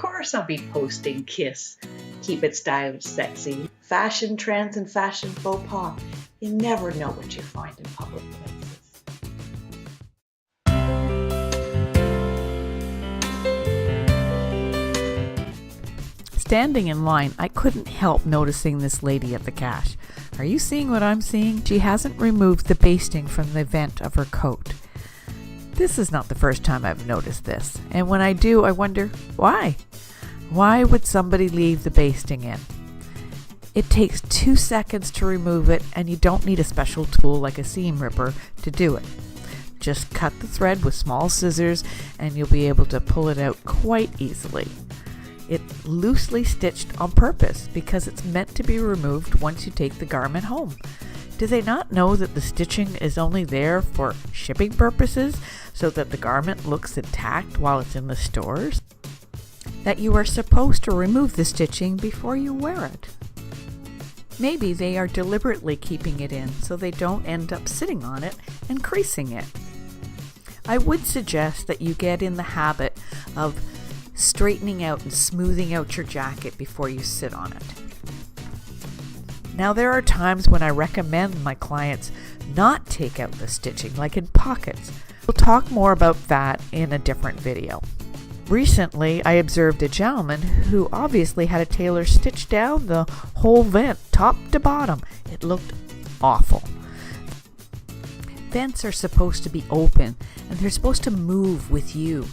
course I'll be posting Kiss, Keep It Stylish Sexy, fashion trends and fashion faux pas. You never know what you find in public places. Standing in line, I couldn't help noticing this lady at the cash. Are you seeing what I'm seeing? She hasn't removed the basting from the vent of her coat. This is not the first time I've noticed this, and when I do, I wonder, why? Why would somebody leave the basting in? It takes 2 seconds to remove it, and you don't need a special tool like a seam ripper to do it. Just cut the thread with small scissors, and you'll be able to pull it out quite easily. It's loosely stitched on purpose because it's meant to be removed once you take the garment home. Do they not know that the stitching is only there for shipping purposes so that the garment looks intact while it's in the stores? That you are supposed to remove the stitching before you wear it. Maybe they are deliberately keeping it in so they don't end up sitting on it and creasing it. I would suggest that you get in the habit of straightening out and smoothing out your jacket before you sit on it. Now, there are times when I recommend my clients not take out the stitching, like in pockets. We'll talk more about that in a different video. Recently, I observed a gentleman who obviously had a tailor stitch down the whole vent, top to bottom. It looked awful. Vents are supposed to be open, and they're supposed to move with you.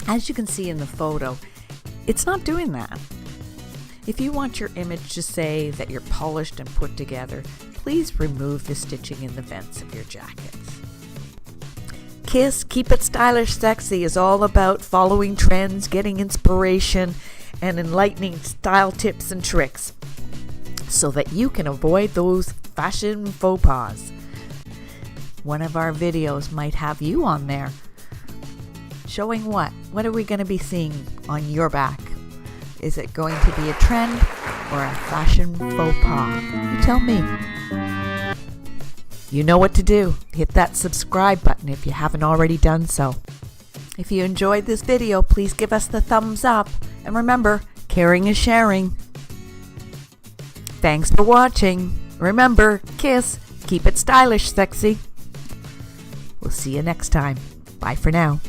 As you can see in the photo, it's not doing that. If you want your image to say that you're polished and put together, please remove the stitching in the vents of your jackets. Kiss, Keep It Stylish Sexy is all about following trends, getting inspiration, and enlightening style tips and tricks so that you can avoid those fashion faux pas. One of our videos might have you on there. Showing what? What are we going to be seeing on your back? Is it going to be a trend or a fashion faux pas? You tell me. You know what to do. Hit that subscribe button if you haven't already done so. If you enjoyed this video, please give us the thumbs up. And remember, caring is sharing. Thanks for watching. Remember, kiss, keep it stylish, sexy. We'll see you next time. Bye for now.